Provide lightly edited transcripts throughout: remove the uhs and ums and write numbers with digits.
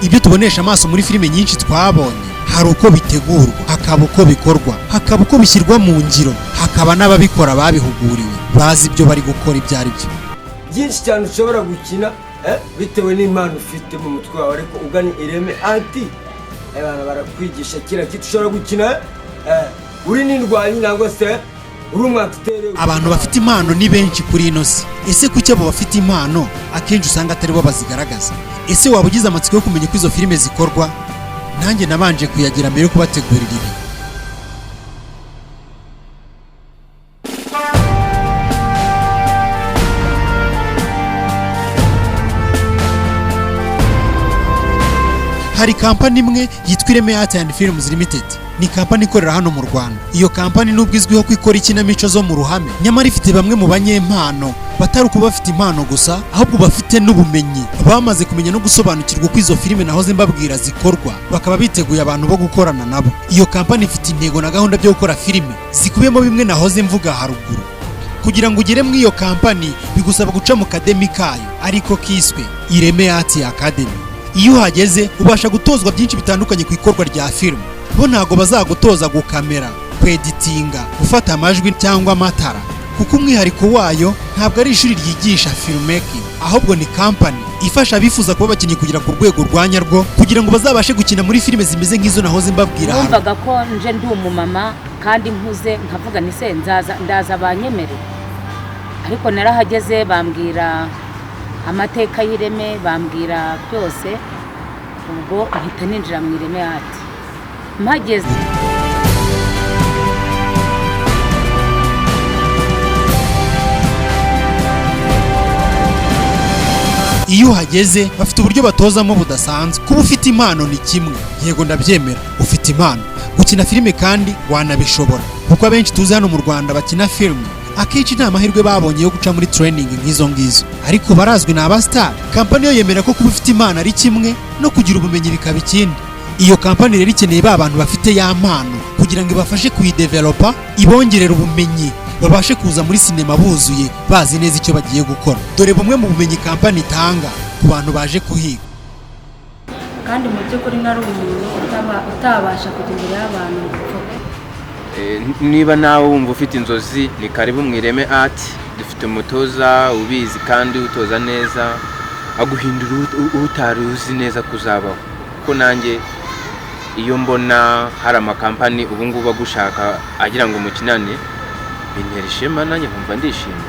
ibyo tubonesha amaso muri filime nyinshi twabonye hari uko bitegurwa, hakaba uko bikorwa, hakaba uko bishyirwa mu ngiro, hakaba n'ababikora babihuguriwe bazi ibyo bari gukora ibyo ari byo. Byinshi cyane ushobora gukina bitewe n'impano ufite mu mutwe wawe, ariko ugana IREME Arts abantu barakwigisha kira kitu ushobora gukina uri n'indwanyi nangwa se uri umwakitere. Abantu bafite impano ni benshi kuri ino si. Ese kuki abo bafite impano akenshi usanga atari bo bazigaragaza? Ese waba ugize amatsiko yo kumenya uko izo filime zikorwa? Nanjye nabanje kuyagira mbere yo kubategurira ibi. Hari kampani imwe yitwa IREME Arts and Films Limited. Ni kampani ikorera hano mu Rwanda. Iyo kampani nubwo izwiho ko ikora ikinamico zo mu ruhame, nyamara ifite bamwe mu banyempano batari kuba bafite impano gusa, ahubwo bafite n'ubumenyi. Bamaze kumenya no gusobanukirwa uko izo filime nahoze mbabwira zikorwa, bakaba biteguye abantu bo gukorana nabo. Iyo kampani ifite intego na gahunda byo gukora filime zikubiyemo bimwe nahoze mvuga haruguru. Kugira ngo ugere muri iyo kampani bigusaba guca mu academy kayo, ariko kiswe IREME Arts Academy. Iyo uhageze ubasha gutozwa byinshi bitandukanye ku ikorwa rya filime. Bo ntago bazagutoza gukamera, kweditinga, gufata amajwi cyangwa amatara, kuko umwihariko wayo ntabwo ari ishuri ryigisha filmmaking, ahubwo ni kampani ifasha abifuza kuba bakinnyi kugira ku rwego rwa nyarwo, kugira ngo bazabashe gukina muri filime zimeze nk'izo nahoze mbabwira hano. Numvaga ko nje ndi umumama kandi mpuze, nkavuga ni se ndaza banyemere, ariko narahageze bambwira amateka y'IREME, bambwira byose, ubwo mpita ninjira mu IREME Arts. Mpageze iyo uhageze bafite uburyo batozamo budasanzwe. Kuba ufite impano ni kimwe, yego ndabyemera, ufite impano. Gukina filime kandi wanabishobora, kuko abenshi tuzi hano mu Rwanda bakina filime akenshi nta mahirwe babonye yo guca muri training nk'izo ngizo, ariko barazwi na abastar. Kampani yo yemera ko kuba ufite impano ari kimwe no kugira ubumenyi bikaba ikindi. Iyo kampani rero ikeneye ba bantu bafite ya mpano kugira ngo ibafashe kuyidevelopa, ibongerera ubumenyi, babashe kuza muri sinema buzuye bazi neza icyo bagiye gukora. Dore bumwe mu bumenyi kampani itanga ku bantu baje kuhiga. Kandi mu by'ukuri nari umuntu utabasha kujya imbere y'abantu. Niba nawe wumva ufite inzozi, ni karibu mu IREME Arts. Dufite umutoza ubizi kandi utoza neza, aguhindura utari uzi neza kuzabaho. Kuko nanjye iyo mbona hari amakampani ubu ngubu agushaka agira ngo mukinane, bintera ishema, nanjye nkumva ndishimye.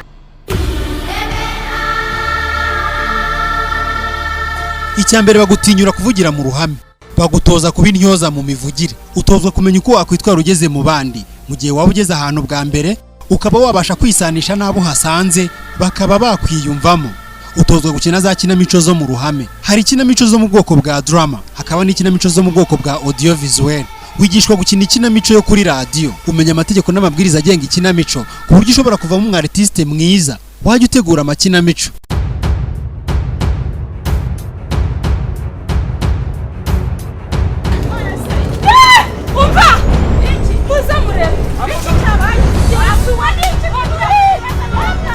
Icyambere bagutinyura kuvugira mu ruhame, bagutoza kuba intyoza mu mivugire. Utozwa kumenya uko wakwitwara ugeze mu bandi, mu gihe waba ugeze ahantu bwa mbere ukaba wabasha kwisanisha n'abo hasanze bakaba bakwiyumvamo. Utozwa gukina za kinamico zo mu ruhame. Hari kinamico zo mu bwoko bwa drama, hakaba n'ikinamico zo mu bwoko bwa audio visuel. Wigishwa gukina ikinamico yo kuri radio, umenya amategeko n'amabwiriza agenga ikinamico, ku buryo ushobora kuvamo umwartiste mwiza wajya utegura amakinamico.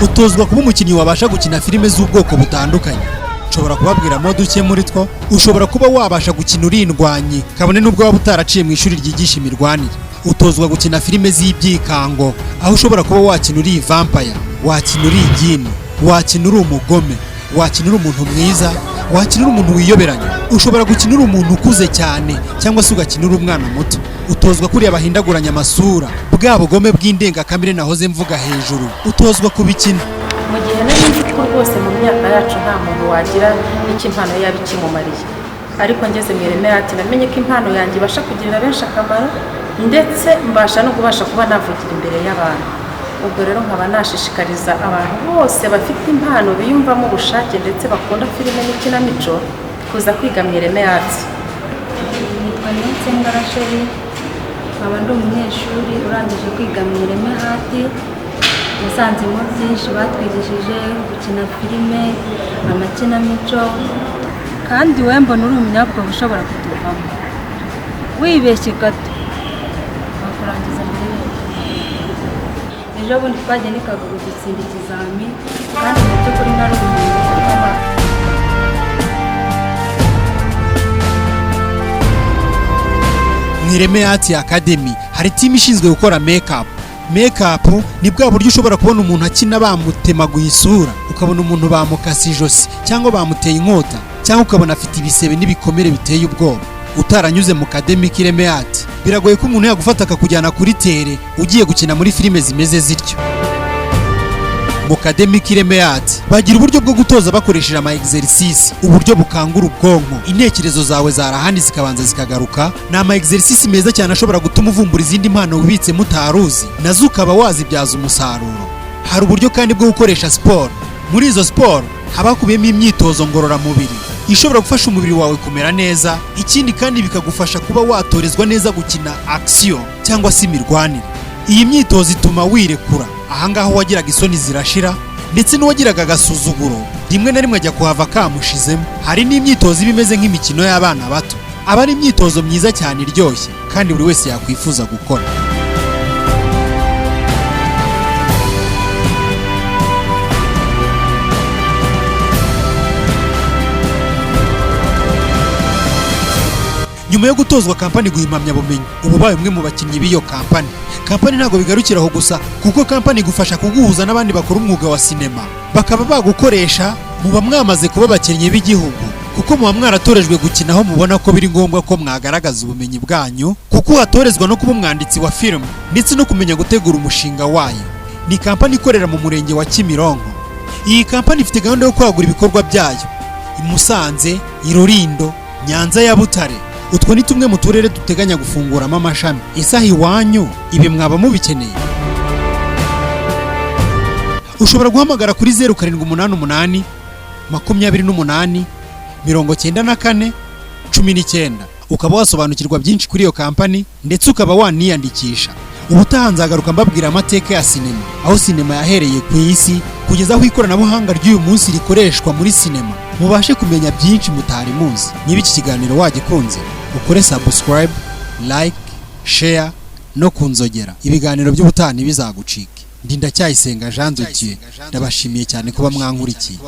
Utozwa kuba umukinnyi wabasha gukina filime z'ubwoko butandukanye. Ushobora kubabwiramo duke muri two. Ushobora kuba wabasha gukina urindwanyi, kabone n'ubwo waba utaraciye mu ishuri ryigisha imirwanire. Utozwa gukina filime z'ibyikango, aho ushobora kuba wakina uri vampire, wakina uri igini, wakina uri umugome, wakina uri umuntu mwiza, wakina uri umuntu wiyoberanya. Ushobora gukina uri umuntu ukuze cyane cyangwa se ugakina uri umwana muto. Utozwa kuri abahindaguranya amasura, bwa bugome bw'indengakamere nahoze mvuga hejuru. Utozwa kubikina. Mu gihe nari nzi ko rwose mu myaka yacu nta muntu wagira icyo impano yaba ikimumariye, ariko ngeze mu IREME Arts namenye ko impano yanjye ibasha kugirira benshi akamaro, ndetse mbasha no kubasha kuba navugira imbere y'abantu. Ubwo rero nkaba nashishikariza abantu bose bafite impano biyumvamo ubushake ndetse bakunda filime n'ikinamico kuza kwiga mu IREME Arts. Nitwa Ngarasheri, nkaba ndi umunyeshuri urangije kwiga mu IREME Arts. Nasanzemo byinshi batwigishije, gukina filime, amakinamico, kandi we mbona uri umunyabwenge ushobora kutuvamo. Wibeshye gato wakurangiza mbere. Ejo bundi twagiye n'Ikagugu dutsinda ikizami, kandi mu by'ukuri nari umuntu mu IREME ARTS ACADEMY hari team ishinzwe gukora make-up. Make-up ni bwa buryo ushobora kubona umuntu akina bamutemaguye isura, ukabona umuntu bamukase ijosi cyangwa bamuteye inkota, cyangwa ukabona afite ibisebe n'ibikomere biteye ubwoba. Utaranyuze mu academic IREME ARTS biragoye ko umuntu yagufata akakujyana kuri tere ugiye gukina muri filime zimeze zityo. Mu academic IREME ARTS bagira uburyo bwo gutoza bakoresheje ama exercice, uburyo bukangura ubwonko, intekerezo zawe zarahandi zikabanza zikagaruka. Ni ama exercice meza cyane ashobora gutuma uvumbura izindi mpano wibitse mutaruzi, nazo ukaba wazibyaza umusaruro. Hari uburyo kandi bwo gukoresha sport. Muri izo sport haba kubiyemo imyitozo ngororamubiri ishobora gufasha umubiri wawe kumera neza, ikindi kandi bikagufasha kuba watorezwa neza gukina action cyangwa se imirwanire. Iyi myitozo ituma wirekura, ahangaha wagiraga isoni zirashira, ndetse n'uwagiraga agasuzuguro rimwe na rimwe ajya kuhava kamushizemo. Hari n'imyitozo ibimeze nk'imikino y'abana bato, aba ari imyitozo myiza cyane iryoshye kandi buri wese yakwifuza gukora. Nyuma yo gutozwa kampani guhimamya bumenyi, ubu baye umwe mu bakinnyi b'iyo kampani. Kampani ntago bigarukiraho gusa, kuko kampani igufasha kuguhuza n'abandi bakora umwuga wa sinema, bakaba bagukoresha muba mwamaze kuba abakinnyi b'igihugu, kuko muba mwaratorejwe gukina aho mubona ko biri ngombwa ko mwagaragaza ubumenyi bwanyu, kuko hatorezwa no kuba umwanditsi wa filime ndetse no kumenya gutegura umushinga wayo. Ni kampani ikorera mu murenge wa Kimironko. Iyi kampani ifite gahunda yo kwagura ibikorwa byayo i Musanze, i Rulindo, Nyanza ya Butare. Utwo ni tumwe mu turere duteganya gufunguramo amashami. Isaha iwanyu ibi mwaba mubikeneye. Ushobora guhamagara kuri 0788 28 94 19 ukaba wasobanukirwa byinshi kuri iyo kampani, ndetse ukaba waniyandikisha. Ubutaha nzagaruka mbabwira amateka ya sinema, aho sinema yahereye ku isi kugeza aho ikoranabuhanga ry'uyu munsi rikoreshwa muri sinema. Mubashe kumenya byinshi mutari muzi. Niba iki kiganiro wagikunze, ukore subscribe, like, share no kunzogera. Ibiganiro by'ubutaha bizagucike. Ndacyayisenga Jean de Dieu, ndabashimiye cyane kuba mwankurikiye.